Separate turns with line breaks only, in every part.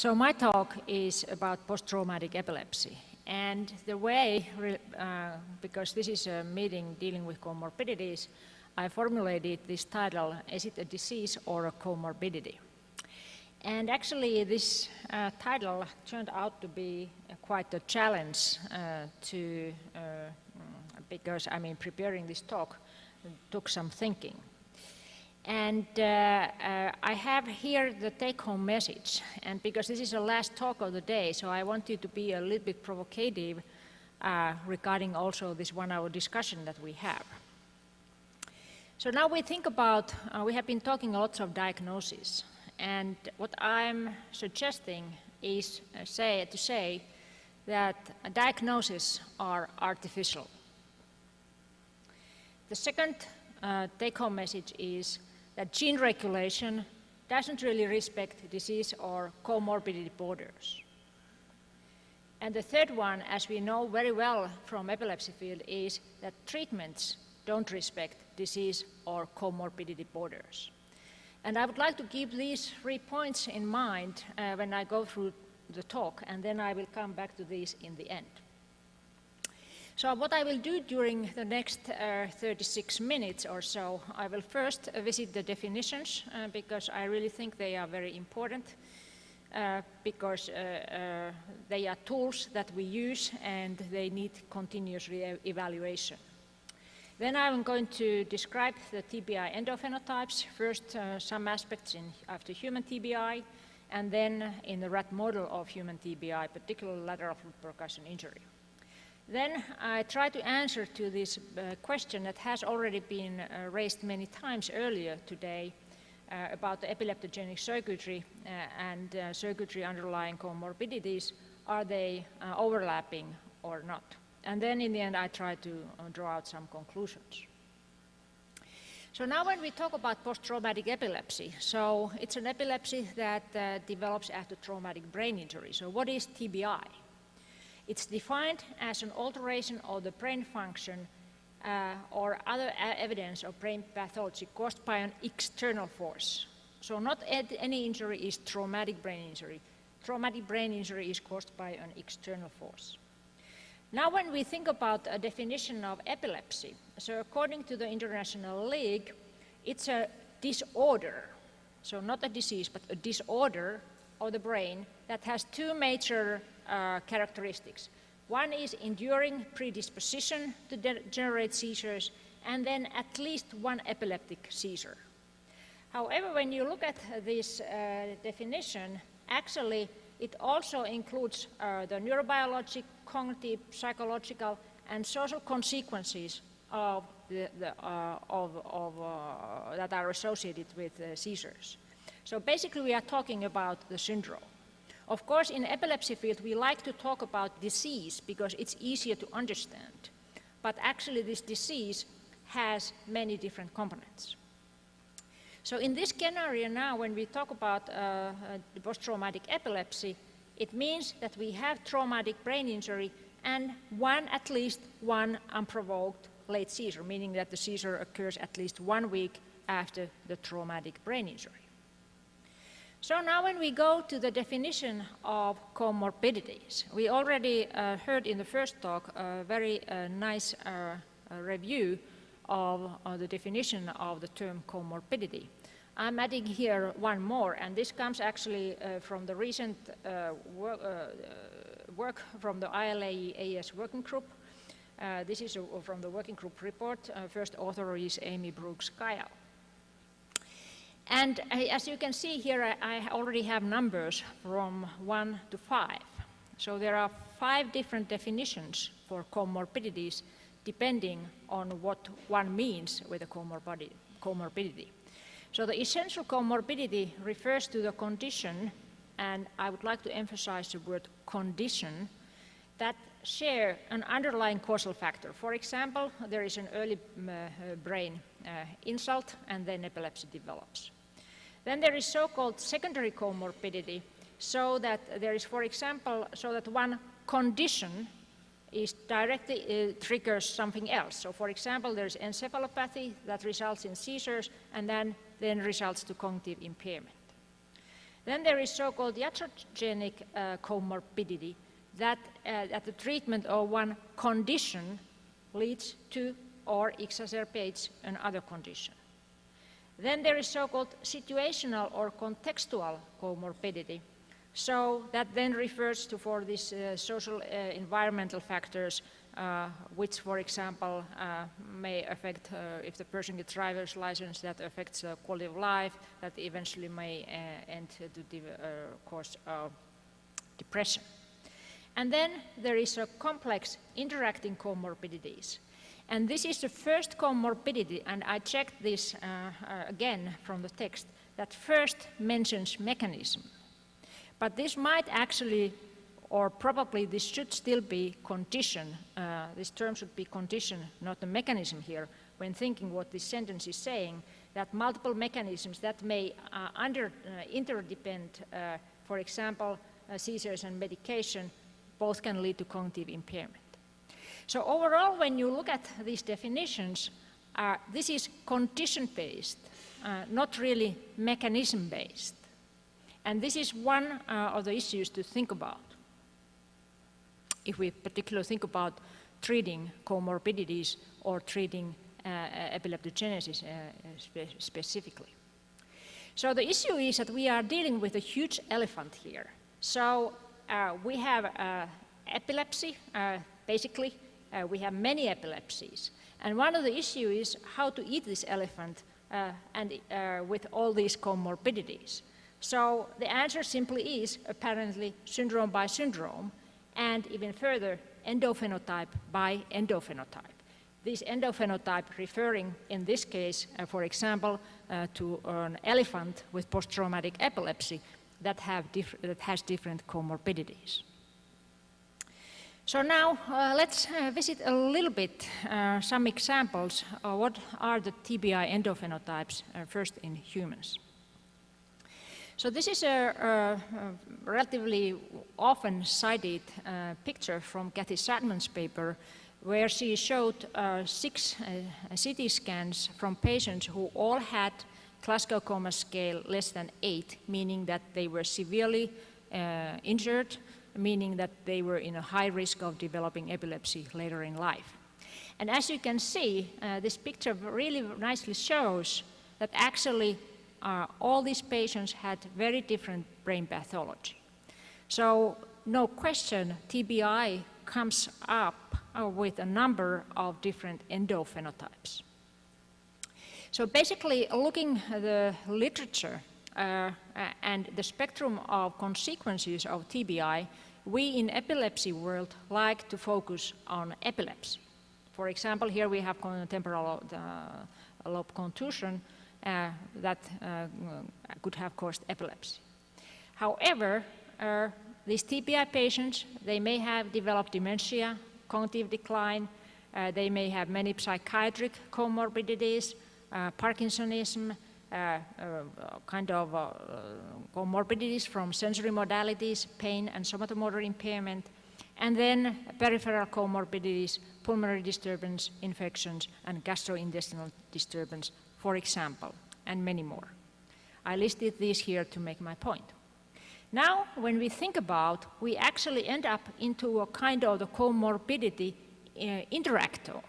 So my talk is about post-traumatic epilepsy, and the way, because this is a meeting dealing with comorbidities, I formulated this title, is it a disease or a comorbidity? And actually this title turned out to be quite a challenge because preparing this talk took some thinking. And I have here the take-home message, and because this is the last talk of the day, so I wanted to be a little bit provocative regarding also this 1-hour discussion that we have. So now we think about, we have been talking lots of diagnosis, and what I'm suggesting is to say that diagnoses are artificial. The second take-home message is that gene regulation doesn't really respect disease or comorbidity borders. And the third one, as we know very well from epilepsy field, is that treatments don't respect disease or comorbidity borders. And I would like to keep these 3 points in mind when I go through the talk, and then I will come back to these in the end. So what I will do during the next 36 minutes or so, I will first visit the definitions because I really think they are very important because they are tools that we use and they need continuous evaluation. Then I'm going to describe the TBI endophenotypes, first some aspects after human TBI, and then in the rat model of human TBI, particularly lateral Fluid-Percussion injury. Then I try to answer to this question that has already been raised many times earlier today about the epileptogenic circuitry and circuitry underlying comorbidities. Are they overlapping or not? And then in the end I try to draw out some conclusions. So now when we talk about post-traumatic epilepsy, so it's an epilepsy that develops after traumatic brain injury. So what is TBI? It's defined as an alteration of the brain function or other evidence of brain pathology caused by an external force. So not any injury is traumatic brain injury. Traumatic brain injury is caused by an external force. Now when we think about a definition of epilepsy, so according to the International League, it's a disorder, so not a disease, but a disorder of the brain that has two major characteristics. One is enduring predisposition to generate seizures, and then at least one epileptic seizure. However, when you look at this definition, actually it also includes the neurobiologic, cognitive, psychological, and social consequences of that are associated with seizures. So basically we are talking about the syndrome. Of course, in epilepsy field, we like to talk about disease because it's easier to understand. But actually, this disease has many different components. So in this scenario now, when we talk about post-traumatic epilepsy, it means that we have traumatic brain injury and at least one unprovoked late seizure, meaning that the seizure occurs at least 1 week after the traumatic brain injury. So now when we go to the definition of comorbidities, we already heard in the first talk a very nice review of the definition of the term comorbidity. I'm adding here one more, and this comes actually from the recent work from the ILA-AS working group. This is from the working group report. First author is Amy Brooks-Kyle. And as you can see here, I already have numbers from 1 to 5. So there are 5 different definitions for comorbidities depending on what one means with a comorbidity. So the essential comorbidity refers to the condition, and I would like to emphasize the word condition, that share an underlying causal factor. For example, there is an early brain insult and then epilepsy develops. Then there is so-called secondary comorbidity, so that there is, for example, so that one condition is directly triggers something else. So for example, there's encephalopathy that results in seizures and then results to cognitive impairment. Then there is so-called iatrogenic comorbidity, that the treatment of one condition leads to or exacerbates another condition. Then there is so-called situational or contextual comorbidity. So that then refers to for these social environmental factors, which, for example, may affect, if the person gets driver's license, that affects quality of life, that eventually may end to cause depression. And then there is a complex interacting comorbidities. And this is the first comorbidity, and I checked this again from the text, that first mentions mechanism. But this might actually, or probably this should still be condition. This term should be condition, not the mechanism here, when thinking what this sentence is saying, that multiple mechanisms that may interdepend, for example, seizures and medication, both can lead to cognitive impairment. So overall, when you look at these definitions, this is condition-based, not really mechanism-based. And this is one of the issues to think about, if we particularly think about treating comorbidities or treating epileptogenesis specifically. So the issue is that we are dealing with a huge elephant here. So we have epilepsy, basically. We have many epilepsies. And one of the issues is how to eat this elephant with all these comorbidities. So the answer simply is apparently syndrome by syndrome, and even further, endophenotype by endophenotype. This endophenotype referring, in this case, for example, to an elephant with post-traumatic epilepsy that has different comorbidities. So now let's visit a little bit some examples of what are the TBI endophenotypes first in humans. So this is a relatively often cited picture from Kathy Sadman's paper, where she showed 6 CT scans from patients who all had Glasgow Coma scale less than 8, meaning that they were severely injured, meaning that they were in a high risk of developing epilepsy later in life. And as you can see, this picture really nicely shows that actually all these patients had very different brain pathology. So no question, TBI comes up with a number of different endophenotypes. So basically, looking at the literature and the spectrum of consequences of TBI, we in epilepsy world like to focus on epilepsy. For example, here we have temporal lobe contusion that could have caused epilepsy. However, these TBI patients, they may have developed dementia, cognitive decline, they may have many psychiatric comorbidities, Parkinsonism, kind of comorbidities from sensory modalities, pain and somatomotor impairment, and then peripheral comorbidities, pulmonary disturbance, infections, and gastrointestinal disturbance, for example, and many more. I listed these here to make my point. Now, when we think about, we actually end up into a kind of the comorbidity interactome.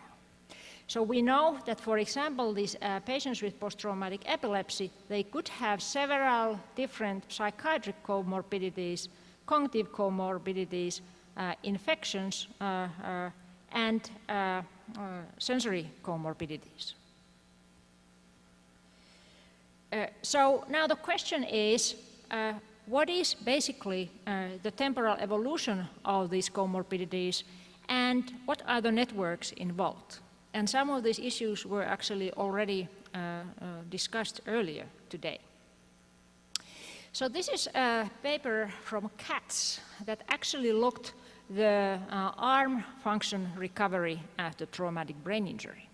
So we know that, for example, these patients with post-traumatic epilepsy, they could have several different psychiatric comorbidities, cognitive comorbidities, infections, and sensory comorbidities. So now the question is, what is basically the temporal evolution of these comorbidities, and what are the networks involved? And some of these issues were actually already discussed earlier today. So this is a paper from Katz that actually looked the arm function recovery after traumatic brain injury.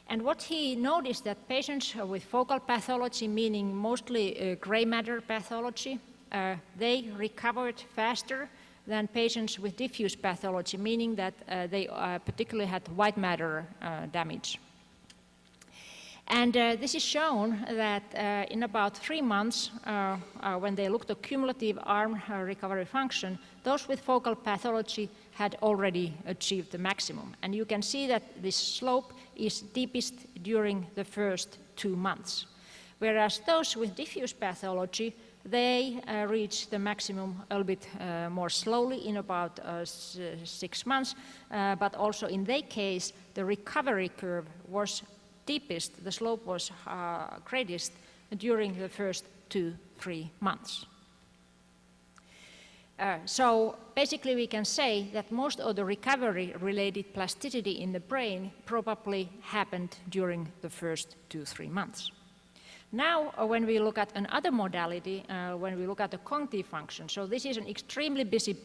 And what he noticed that patients with focal pathology, meaning mostly gray matter pathology, they recovered faster than patients with diffuse pathology, meaning that they particularly had white matter damage. And this is shown that in about 3 months, when they looked at cumulative arm recovery function, those with focal pathology had already achieved the maximum. And you can see that this slope is deepest during the first 2 months. Whereas those with diffuse pathology, they reach the maximum a little bit more slowly in about 6 months, but also in their case, the recovery curve was deepest, the slope was greatest during the first 2-3 months. So basically we can say that most of the recovery-related plasticity in the brain probably happened during the first 2-3 months. Now, when we look at another modality, when we look at the cognitive function, so this is an extremely busy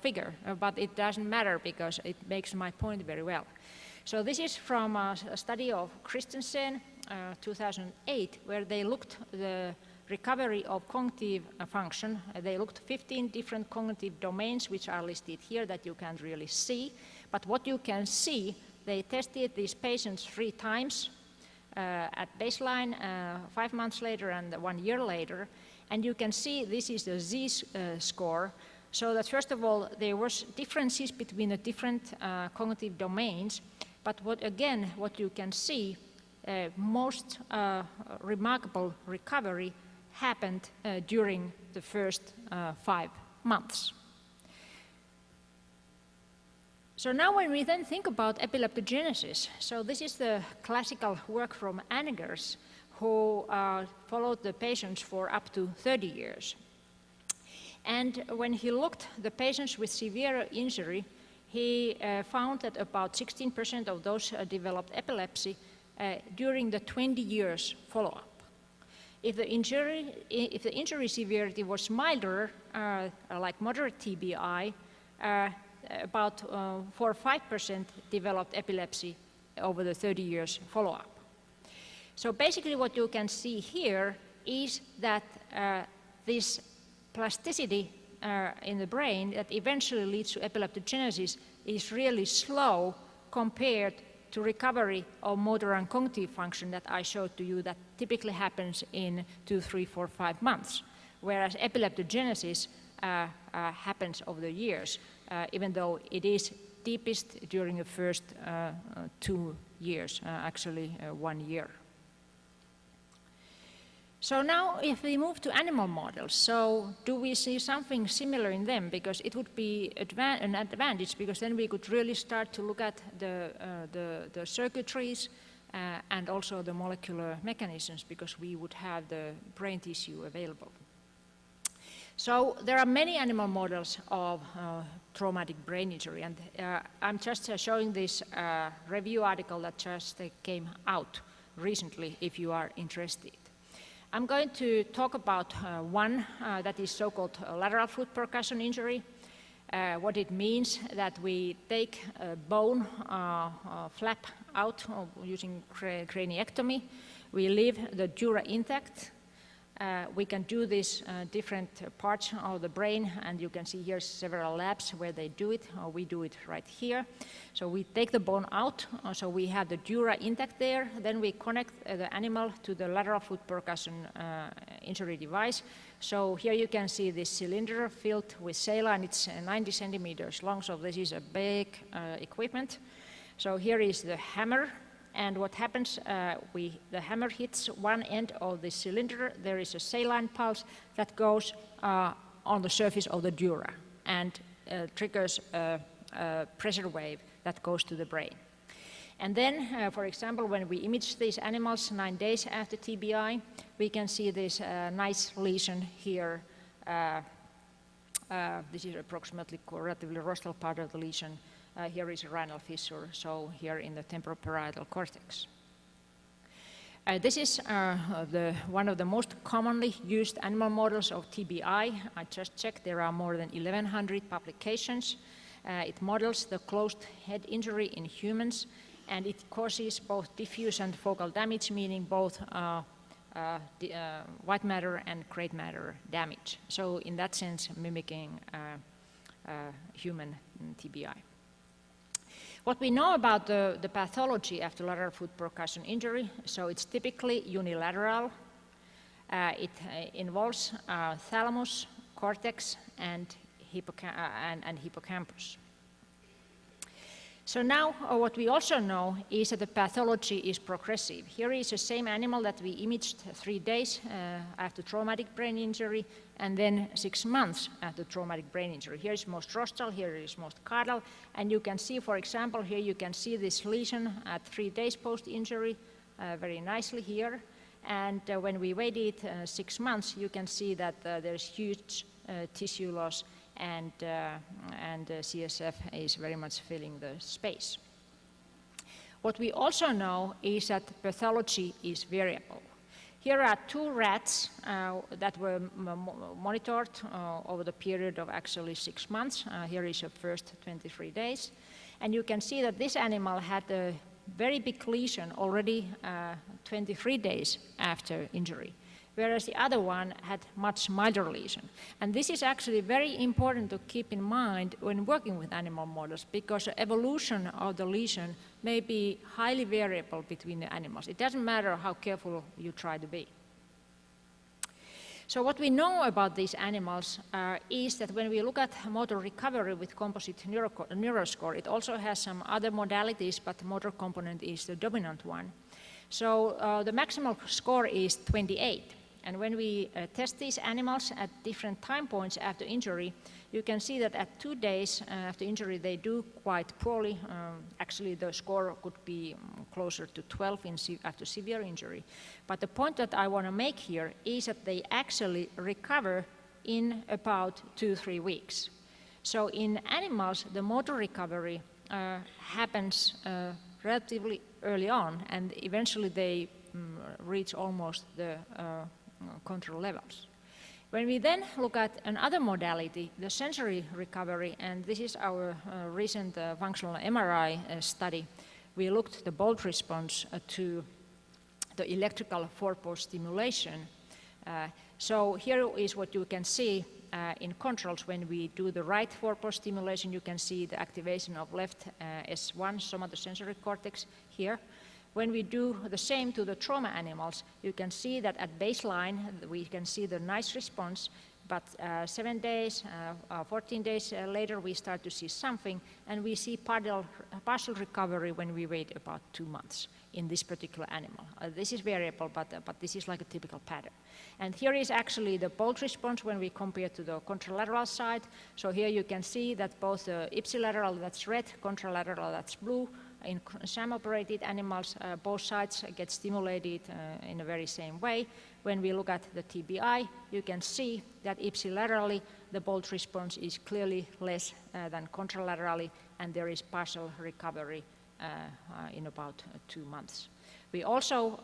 figure, but it doesn't matter because it makes my point very well. So this is from a study of Christensen, 2008, where they looked at the recovery of cognitive function. They looked at 15 different cognitive domains, which are listed here that you can't really see. But what you can see, they tested these patients 3 times at baseline, 5 months later and 1 year later. And you can see this is the Z-score. So that first of all, there was differences between the different cognitive domains. But what you can see, most remarkable recovery happened during the first 5 months. So now when we then think about epileptogenesis, so this is the classical work from Angers, who followed the patients for up to 30 years. And when he looked at the patients with severe injury, he found that about 16% of those developed epilepsy during the 20 years follow-up. If the injury severity was milder, like moderate TBI, about 4 or 5% developed epilepsy over the 30 years follow-up. So basically what you can see here is that this plasticity in the brain that eventually leads to epileptogenesis is really slow compared to recovery of motor and cognitive function that I showed to you that typically happens in 2, 3, 4, 5 months, whereas epileptogenesis happens over the years, even though it is deepest during the first 2 years, actually 1 year. So now if we move to animal models, so do we see something similar in them? Because it would be an advantage, because then we could really start to look at the circuitries and also the molecular mechanisms, because we would have the brain tissue available. So there are many animal models of traumatic brain injury, and I'm just showing this review article that just came out recently, if you are interested. I'm going to talk about one that is so-called lateral Fluid-Percussion injury. What it means that we take a bone flap out using craniectomy. We leave the dura intact. We can do this different parts of the brain, and you can see here several labs where they do it. We do it right here. So we take the bone out, so we have the dura intact there. Then we connect the animal to the lateral Fluid-Percussion injury device. So here you can see this cylinder filled with saline. It's 90 centimeters long, so this is a big equipment. So here is the hammer. And what happens, the hammer hits one end of the cylinder. There is a saline pulse that goes on the surface of the dura and triggers a pressure wave that goes to the brain. And then, for example, when we image these animals 9 days after TBI, we can see this nice lesion here. This is approximately relatively rostral part of the lesion. Here is a rhinal fissure, so here in the temporoparietal cortex. This is one of the most commonly used animal models of TBI. I just checked, there are more than 1,100 publications. It models the closed head injury in humans, and it causes both diffuse and focal damage, meaning both white matter and gray matter damage. So in that sense, mimicking human TBI. What we know about the pathology after lateral foot percussion injury, so it's typically unilateral. It involves thalamus, cortex, and hippocampus. So now what we also know is that the pathology is progressive. Here is the same animal that we imaged 3 days after traumatic brain injury and then 6 months after traumatic brain injury. Here is most rostral, here is most caudal, and you can see, for example, here you can see this lesion at 3 days post-injury very nicely here. And when we waited 6 months, you can see that there's huge tissue loss and CSF is very much filling the space. What we also know is that pathology is variable. Here are 2 rats that were monitored over the period of actually 6 months. Here is the first 23 days. And you can see that this animal had a very big lesion already 23 days after injury, whereas the other one had much milder lesion. And this is actually very important to keep in mind when working with animal models, because the evolution of the lesion may be highly variable between the animals. It doesn't matter how careful you try to be. So what we know about these animals is that when we look at motor recovery with composite neuroscore, it also has some other modalities, but the motor component is the dominant one. So the maximal score is 28. And when we test these animals at different time points after injury, you can see that at 2 days after injury, they do quite poorly. Actually, the score could be closer to 12 after severe injury. But the point that I want to make here is that they actually recover in about 2-3 weeks. So in animals, the motor recovery happens relatively early on, and eventually they reach almost the control levels. When we then look at another modality, the sensory recovery, and this is our recent functional MRI study, we looked at the bolt response to the electrical 4-pole stimulation. So here is what you can see in controls. When we do the right 4-pole stimulation, you can see the activation of left S1 somatosensory cortex here. When we do the same to the trauma animals, you can see that at baseline, we can see the nice response, but 7 days, 14 days later, we start to see something, and we see partial recovery when we wait about 2 months in this particular animal. This is variable, but this is like a typical pattern. And here is actually the bolt response when we compare to the contralateral side. So here you can see that both the ipsilateral, that's red, contralateral, that's blue. In SAM-operated animals, both sides get stimulated in a very same way. When we look at the TBI, you can see that ipsilaterally, the bolt response is clearly less than contralaterally, and there is partial recovery in about 2 months. We also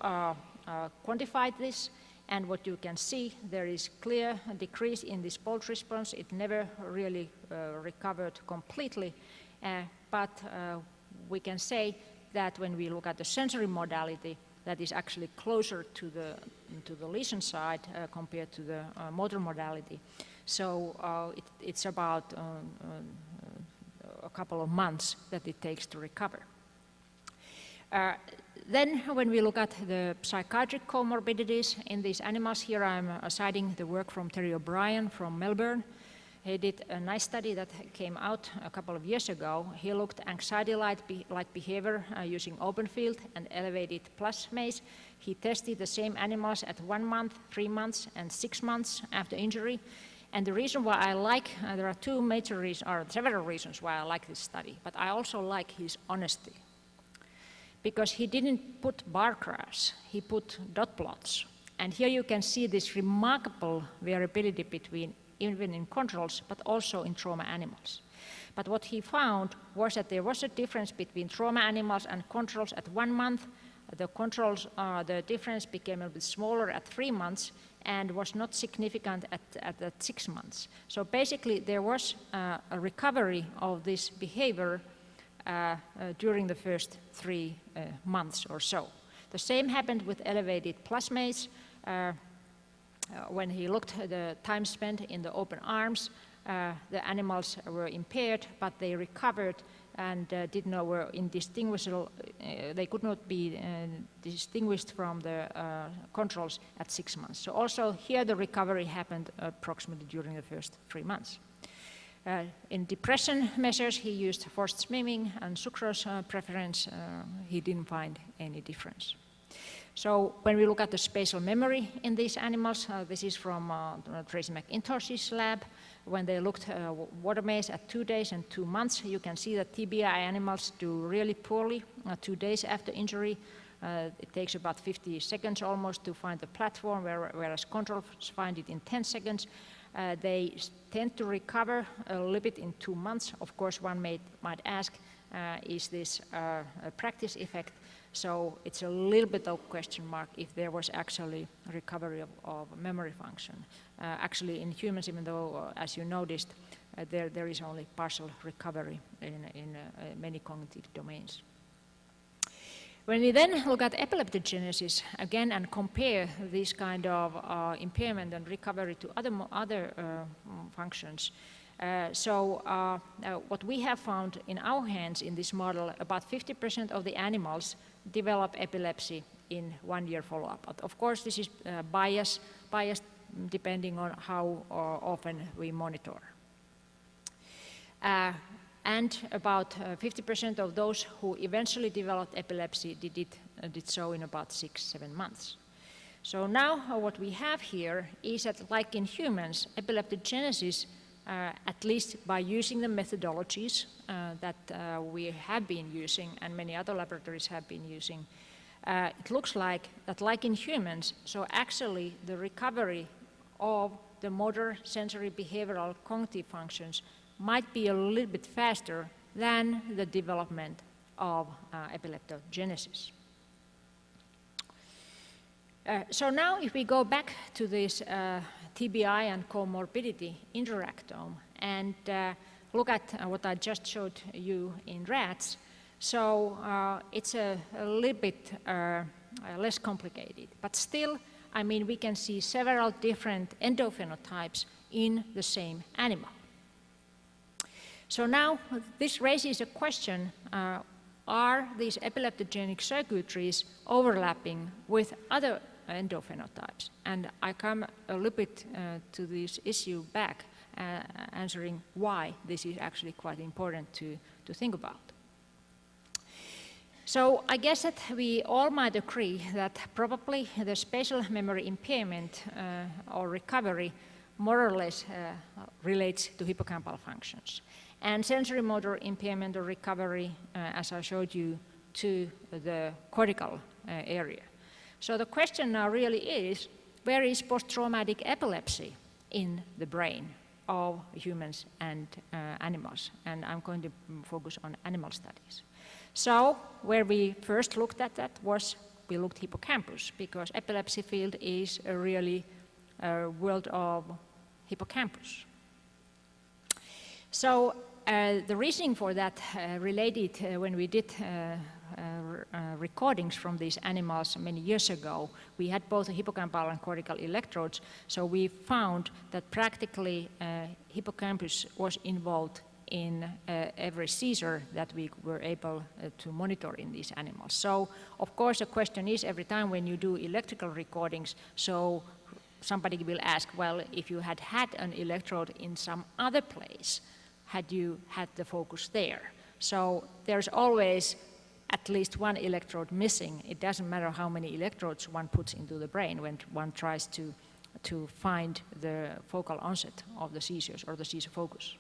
quantified this, and what you can see, there is clear decrease in this bolt response. It never really recovered completely, but we can say that when we look at the sensory modality, that is actually closer to the lesion side compared to the motor modality. So it's about a couple of months that it takes to recover. Then when we look at the psychiatric comorbidities in these animals, here I'm citing the work from Terry O'Brien from Melbourne. He did a nice study that came out a couple of years ago. He looked at anxiety-like behavior using open field and elevated plus maze. He tested the same animals at 1 month, 3 months, and 6 months after injury. And the reason why I like, there are two major reasons, or several reasons why I like this study, but I also like his honesty. Because he didn't put bar graphs, he put dot plots. And here you can see this remarkable variability between even in controls, but also in trauma animals. But what he found was that there was a difference between trauma animals and controls at 1 month. The controls, the difference became a bit smaller at 3 months and was not significant at 6 months. So basically there was a recovery of this behavior during the first 3 months or so. The same happened with elevated plasmase. When he looked at the time spent in the open arms, the animals were impaired, but they recovered and were indistinguishable. They could not be distinguished from the controls at 6 months. So also here the recovery happened approximately during the first 3 months. In depression measures, he used forced swimming and sucrose preference. He didn't find any difference. So when we look at the spatial memory in these animals, this is from Tracy McIntosh's lab. When they looked water maze at 2 days and 2 months, you can see that TBI animals do really poorly 2 days after injury. It takes about 50 seconds almost to find the platform, whereas controls find it in 10 seconds. They tend to recover a little bit in 2 months. Of course, one might ask, is this a practice effect? So it's a little bit of question mark if there was actually a recovery of memory function. Actually, in humans, even though, as you noticed, there is only partial recovery in many cognitive domains. When we then look at epileptogenesis again and compare this kind of impairment and recovery to other functions, what we have found in our hands in this model, about 50% of the animals develop epilepsy in 1 year follow-up. But of course, this is biased depending on how often we monitor. And about 50% of those who eventually developed epilepsy did so in about 6-7 months. So now what we have here is that, like in humans, epileptogenesis, at least by using the methodologies that we have been using and many other laboratories have been using, it looks like that, like in humans, so actually the recovery of the motor, sensory, behavioral, cognitive functions might be a little bit faster than the development of epileptogenesis. So now if we go back to this TBI and comorbidity interactome and look at what I just showed you in rats, so it's a little bit less complicated, but still, I mean, we can see several different endophenotypes in the same animal. So now this raises a question, are these epileptogenic circuitries overlapping with other endophenotypes? And I come a little bit to this issue back, answering why this is actually quite important to think about. So I guess that we all might agree that probably the spatial memory impairment or recovery more or less relates to hippocampal functions. And sensory motor impairment or recovery, as I showed you, to the cortical area. So the question now really is, where is post-traumatic epilepsy in the brain of humans and animals? And I'm going to focus on animal studies. So where we first looked at that was, we looked hippocampus, because epilepsy field is a really world of hippocampus. So the reasoning for that related when we did recordings from these animals many years ago. We had both hippocampal and cortical electrodes, so we found that practically hippocampus was involved in every seizure that we were able to monitor in these animals. So, of course, the question is, every time when you do electrical recordings, so somebody will ask, well, if you had an electrode in some other place, had you had the focus there? So there's always at least one electrode missing. It doesn't matter how many electrodes one puts into the brain when one tries to find the focal onset of the seizures or the seizure focus.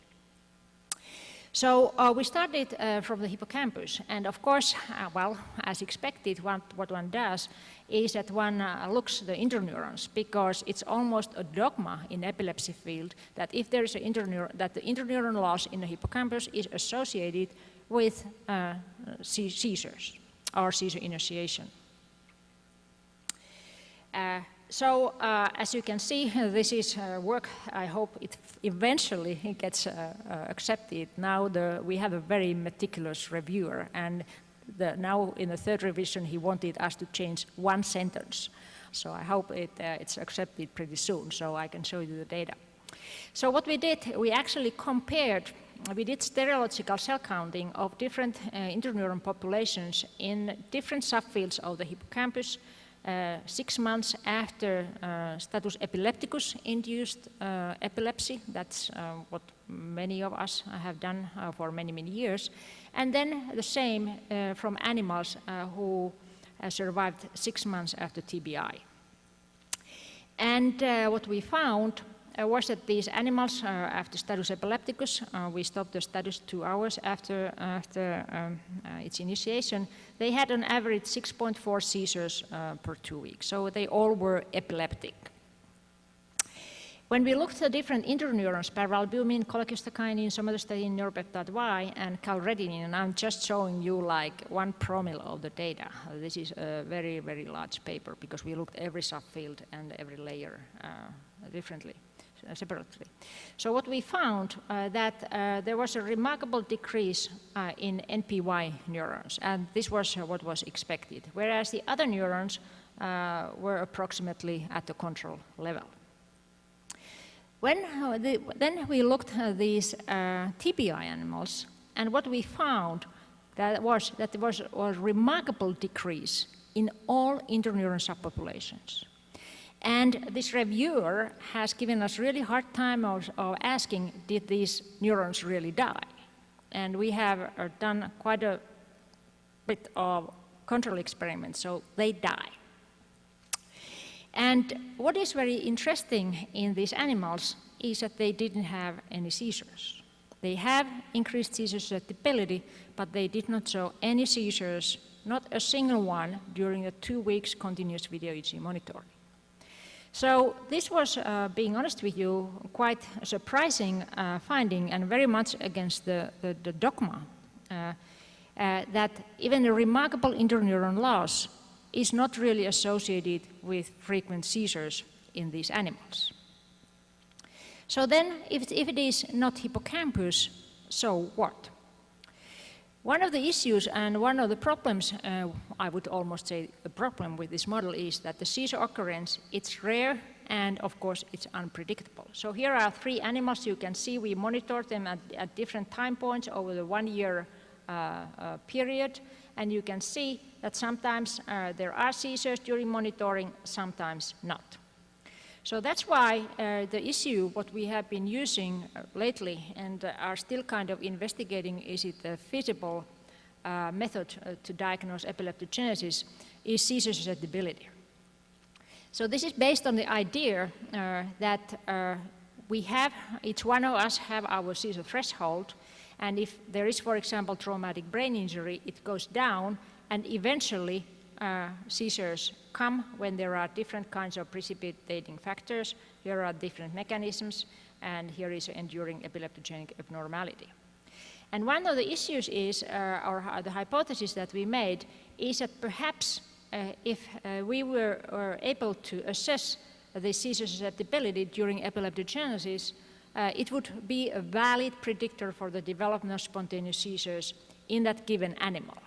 So we started from the hippocampus, and of course, well, as expected, what one does is that one looks the interneurons, because it's almost a dogma in epilepsy field that if there is that the interneuron loss in the hippocampus is associated with seizures or seizure initiation. So as you can see, this is work. I hope it eventually gets accepted. Now we have a very meticulous reviewer, and now in the third revision he wanted us to change one sentence. So I hope it's accepted pretty soon, so I can show you the data. So what we did, we actually compared we did stereological cell counting of different interneuron populations in different subfields of the hippocampus 6 months after status epilepticus induced epilepsy. That's what many of us have done for many, many years. And then the same from animals who survived 6 months after TBI. And what we found was that these animals, after status epilepticus, we stopped the status 2 hours after its initiation, they had on average 6.4 seizures per 2 weeks. So they all were epileptic. When we looked at different interneurons, parvalbumin, cholecystokinin, somatostatin, neuropeptide Y, and calredinin, and I'm just showing you like 1 promille of the data. This is a very, very large paper because we looked every subfield and every layer differently. Separately. So what we found that there was a remarkable decrease in NPY neurons, and this was what was expected, whereas the other neurons were approximately at the control level. Then we looked at these TBI animals, and what we found that there was a remarkable decrease in all interneuron subpopulations. And this reviewer has given us really hard time of asking, did these neurons really die? And we have done quite a bit of control experiments, so they die. And what is very interesting in these animals is that they didn't have any seizures. They have increased seizure susceptibility, but they did not show any seizures, not a single one, during the 2 weeks continuous video EEG monitoring. So this was, being honest with you, quite a surprising finding and very much against the dogma that even a remarkable interneuron loss is not really associated with frequent seizures in these animals. So then, if it is not hippocampus, so what? One of the issues and one of the problems, I would almost say the problem with this model is that the seizure occurrence, it's rare and of course it's unpredictable. So here are 3 animals. You can see we monitored them at different time points over the 1 year period, and you can see that sometimes there are seizures during monitoring, sometimes not. So that's why the issue, what we have been using lately and are still kind of investigating, is it a feasible method to diagnose epileptogenesis, is seizure susceptibility. So this is based on the idea that we have, each one of us have our seizure threshold, and if there is, for example, traumatic brain injury, it goes down, and eventually seizures come when there are different kinds of precipitating factors. Here are different mechanisms, and here is enduring epileptogenic abnormality. And one of the issues is, or the hypothesis that we made, is that perhaps if we were able to assess the seizure susceptibility during epileptogenesis, it would be a valid predictor for the development of spontaneous seizures in that given animal.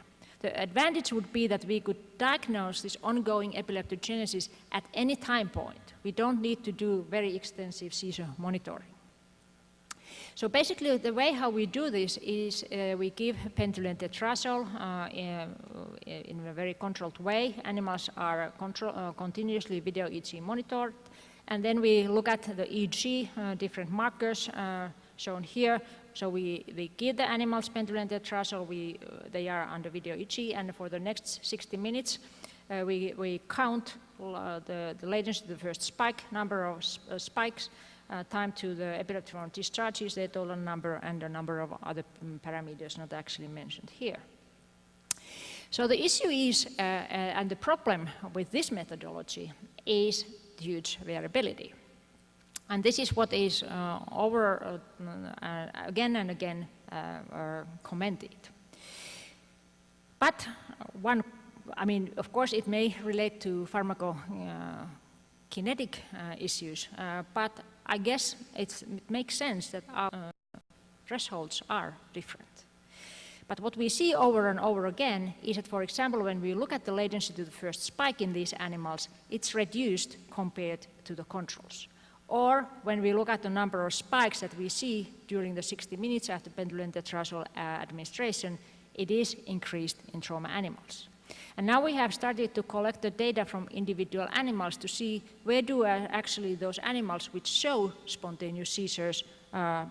The advantage would be that we could diagnose this ongoing epileptogenesis at any time point. We don't need to do very extensive seizure monitoring. So basically, the way how we do this is we give pentylene tetrazole in a very controlled way. Animals are continuously video EEG monitored. And then we look at the EEG, different markers shown here. So we give the animals pentylene tetrazole, they are under video EEG, and for the next 60 minutes, we count the latency to the first spike, number of spikes, time to the epileptic discharges, their total number, and a number of other parameters not actually mentioned here. So the issue is, and the problem with this methodology is huge variability. And this is what is again and again commented. But of course it may relate to pharmacokinetic issues, but I guess it makes sense that our thresholds are different. But what we see over and over again is that, for example, when we look at the latency to the first spike in these animals, it's reduced compared to the controls. Or when we look at the number of spikes that we see during the 60 minutes after pendulum tetrazole administration, it is increased in trauma animals. And now we have started to collect the data from individual animals to see where do actually those animals which show spontaneous seizures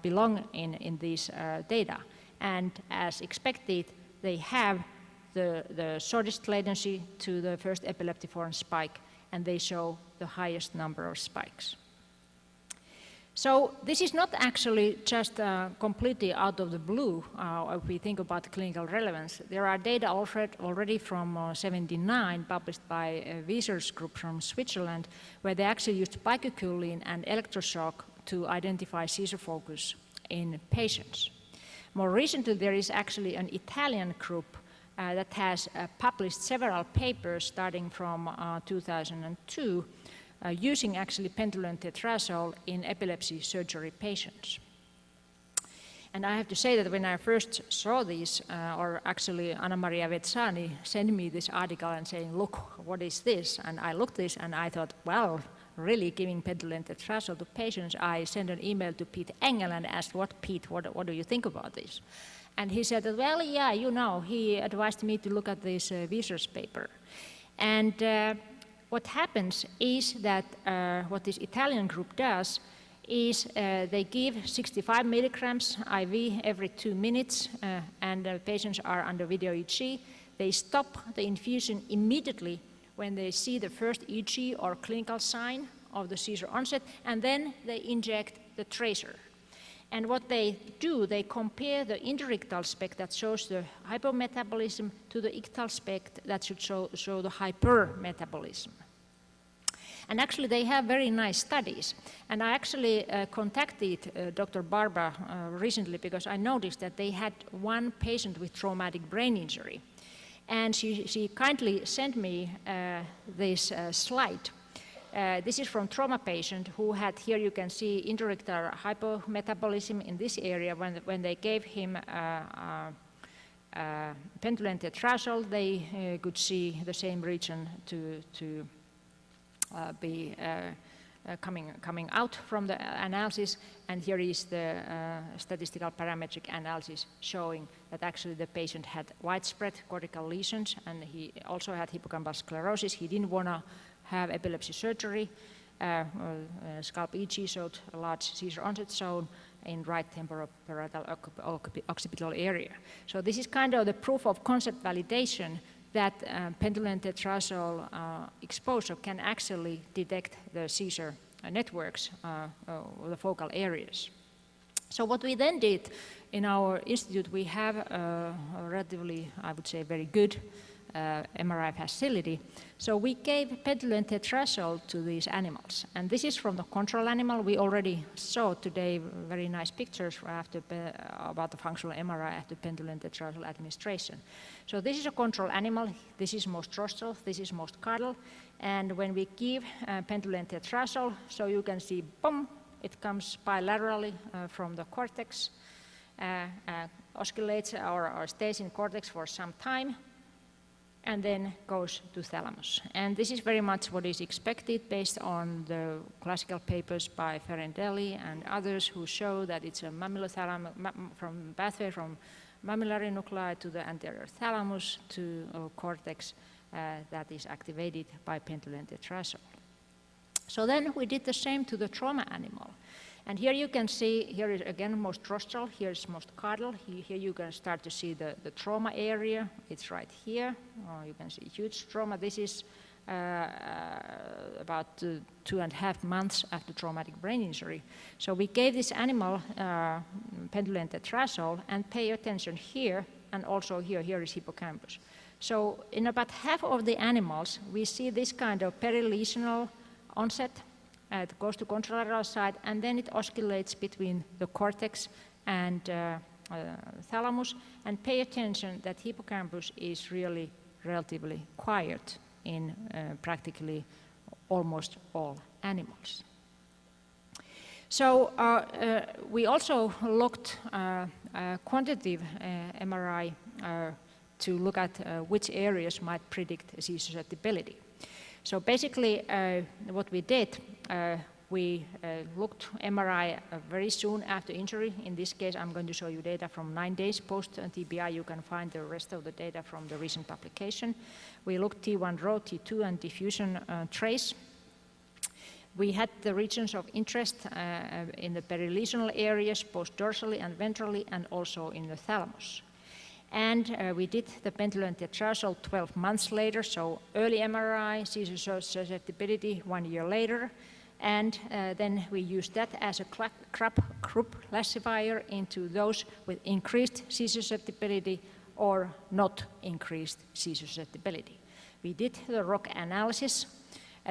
belong in these data. And as expected, they have the shortest latency to the first epileptiform spike, and they show the highest number of spikes. So this is not actually just completely out of the blue if we think about clinical relevance. There are data already from '79 published by Wieser's group from Switzerland, where they actually used bicocooline and electroshock to identify seizure focus in patients. More recently, there is actually an Italian group that has published several papers starting from 2002 using actually pendulum tetrazole in epilepsy surgery patients. And I have to say that when I first saw these, or actually Anna Maria Vezzani sent me this article and saying, look, what is this? And I looked this and I thought, well, really giving pendulum tetrazole to patients. I sent an email to Pete Engel and asked, Pete, what do you think about this? And he said, well, yeah, you know, he advised me to look at this Wieser's paper. And what happens is that what this Italian group does is they give 65 milligrams IV every 2 minutes, and the patients are under video EEG. They stop the infusion immediately when they see the first EEG or clinical sign of the seizure onset, and then they inject the tracer. And what they do, they compare the interictal spec that shows the hypometabolism to the ictal spec that should show the hypermetabolism. And actually, they have very nice studies. And I actually contacted Dr. Barba recently because I noticed that they had one patient with traumatic brain injury. And she kindly sent me this slide. This is from trauma patient who had, here you can see interictal hypometabolism in this area. When they gave him pendulum tetrazole, they could see the same region to be coming out from the analysis, and here is the statistical parametric analysis showing that actually the patient had widespread cortical lesions, and he also had hippocampal sclerosis. He didn't want to have epilepsy surgery. Scalp EEG showed a large seizure onset zone in right temporoparietal occipital area. So this is kind of the proof of concept validation that pendulum tetrazole exposure can actually detect the seizure networks or the focal areas. So what we then did in our institute, we have a relatively, I would say, very good MRI facility. So we gave pendulum tetrazole to these animals. And this is from the control animal. We already saw today very nice pictures about the functional MRI after pendulum tetrazole administration. So this is a control animal. This is most rostral. This is most caudal. And when we give pendulum tetrazole, so you can see, boom, it comes bilaterally from the cortex, oscillates or stays in cortex for some time, and then goes to thalamus. And this is very much what is expected based on the classical papers by Ferendelli and others who show that it's a from pathway from mammillary nuclei to the anterior thalamus to cortex that is activated by pendulum tetrazole. So then we did the same to the trauma animal. And here you can see, here is again most rostral, here is most caudal. Here you can start to see the trauma area. It's right here. You can see huge trauma. This is about 2.5 months after traumatic brain injury. So we gave this animal pendulum tetrazole, and pay attention here, and also here is hippocampus. So in about half of the animals, we see this kind of perilesional onset. It goes to contralateral side, and then it oscillates between the cortex and thalamus. And pay attention that hippocampus is really relatively quiet in practically almost all animals. So we also looked quantitative MRI to look at which areas might predict seizure susceptibility. So basically, what we did, we looked MRI very soon after injury. In this case, I'm going to show you data from 9 days post-TBI. You can find the rest of the data from the recent publication. We looked T1 row, T2, and diffusion trace. We had the regions of interest in the perilesional areas, both dorsally and ventrally, and also in the thalamus. And we did the pendulum and tetrarsal 12 months later, so early MRI, seizure susceptibility 1 year later, and then we used that as a group classifier into those with increased seizure susceptibility or not increased seizure susceptibility. We did the ROC analysis.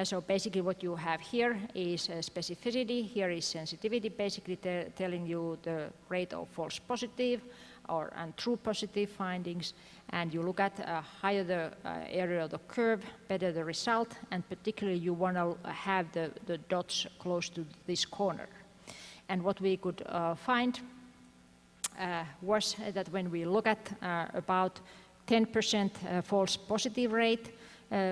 So basically what you have here is specificity, here is sensitivity, basically telling you the rate of false positive and true positive findings, and you look at higher the area of the curve, better the result, and particularly you want to have the dots close to this corner. And what we could find was that when we look at about 10% false positive rate,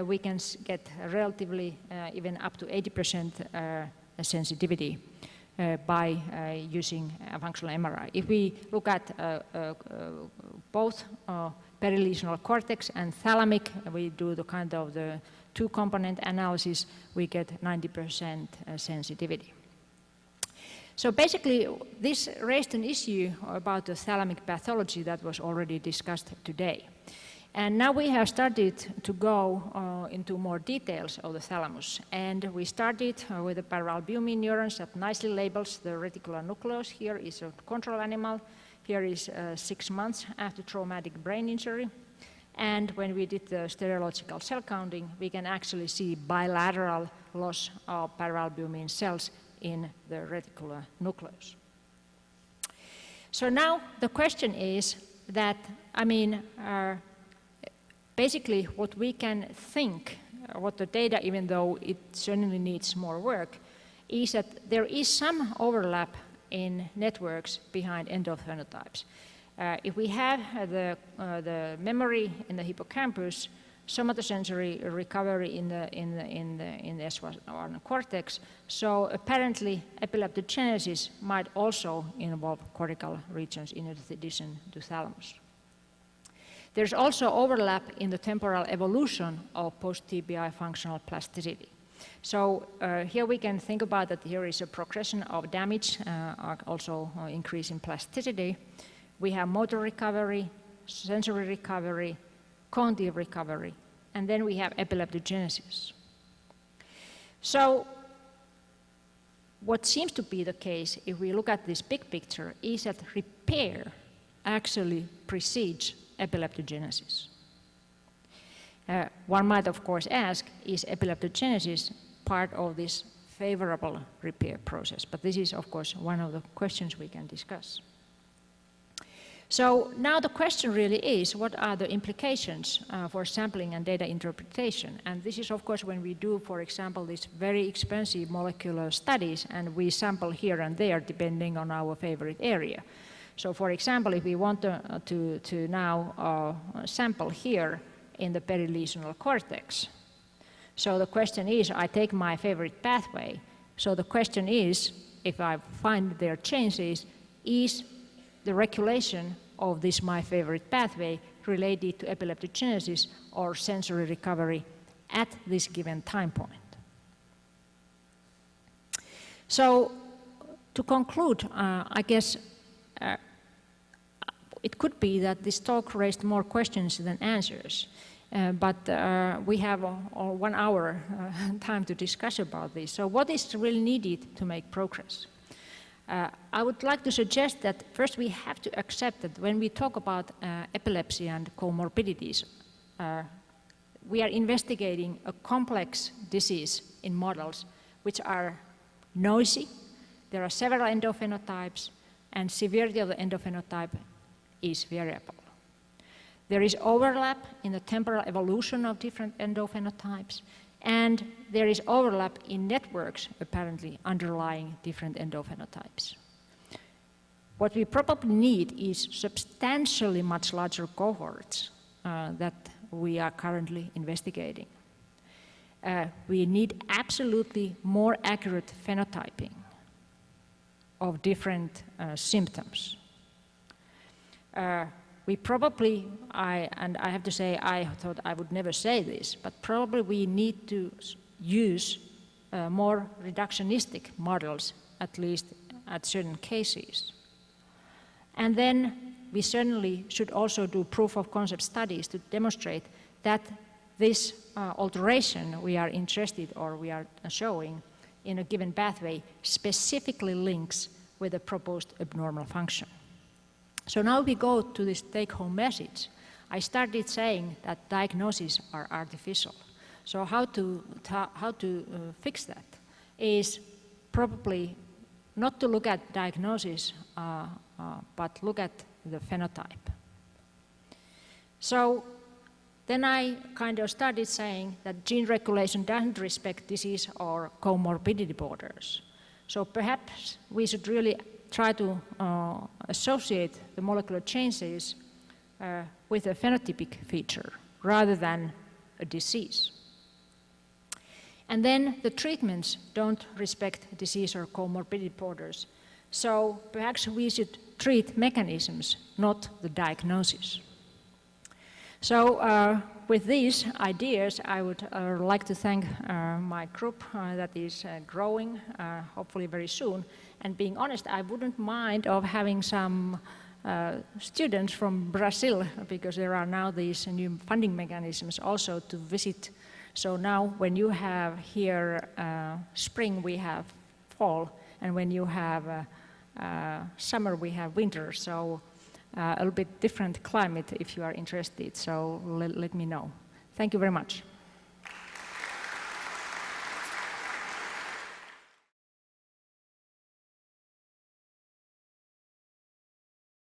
we can get relatively even up to 80% sensitivity by using a functional MRI. If we look at both perilesional cortex and thalamic, we do the kind of the two-component analysis, we get 90% sensitivity. So basically, this raised an issue about the thalamic pathology that was already discussed today. And now we have started to go into more details of the thalamus. And we started with the paralbumin neurons that nicely labels the reticular nucleus. Here is a control animal. Here is 6 months after traumatic brain injury. And when we did the stereological cell counting, we can actually see bilateral loss of paralbumin cells in the reticular nucleus. So now the question is that, basically what we can think, what the data, even though it certainly needs more work, is that there is some overlap in networks behind endophenotypes. If we have the memory in the hippocampus, somatosensory recovery in the S1 cortex, so apparently epileptogenesis might also involve cortical regions in addition to thalamus. There's also overlap in the temporal evolution of post-TBI functional plasticity. So here we can think about that here is a progression of damage, also increase in plasticity. We have motor recovery, sensory recovery, cognitive recovery, and then we have epileptogenesis. So what seems to be the case, if we look at this big picture, is that repair actually precedes epileptogenesis. One might, of course, ask, is epileptogenesis part of this favorable repair process? But this is, of course, one of the questions we can discuss. So now the question really is, what are the implications for sampling and data interpretation? And this is, of course, when we do, for example, these very expensive molecular studies, and we sample here and there depending on our favorite area. So for example, if we want to now sample here in the perilesional cortex, so the question is, I take my favorite pathway. So the question is, if I find there changes, is the regulation of this my favorite pathway related to epileptogenesis or sensory recovery at this given time point? So to conclude, I guess it could be that this talk raised more questions than answers, but we have 1 hour time to discuss about this. So what is really needed to make progress? I would like to suggest that first we have to accept that when we talk about epilepsy and comorbidities, we are investigating a complex disease in models which are noisy. There are several endophenotypes, and severity of the endophenotype is variable. There is overlap in the temporal evolution of different endophenotypes, and there is overlap in networks apparently underlying different endophenotypes. What we probably need is substantially much larger cohorts that we are currently investigating. we need absolutely more accurate phenotyping of different symptoms. We probably, and I have to say, I thought I would never say this, but probably we need to use more reductionistic models, at least at certain cases. And then we certainly should also do proof of concept studies to demonstrate that this alteration we are interested or we are showing in a given pathway specifically links with a proposed abnormal function. So now we go to this take-home message. I started saying that diagnoses are artificial. So how to fix that is probably not to look at diagnosis, but look at the phenotype. So then I kind of started saying that gene regulation doesn't respect disease or comorbidity borders. So perhaps we should really try to associate the molecular changes with a phenotypic feature rather than a disease. And then the treatments don't respect disease or comorbidity borders. So perhaps we should treat mechanisms, not the diagnosis. So with these ideas, I would like to thank my group that is growing, hopefully very soon. And being honest, I wouldn't mind of having some students from Brazil, because there are now these new funding mechanisms also to visit. So now when you have here spring, we have fall, and when you have summer, we have winter. So a little bit different climate if you are interested, so let me know. Thank you very much.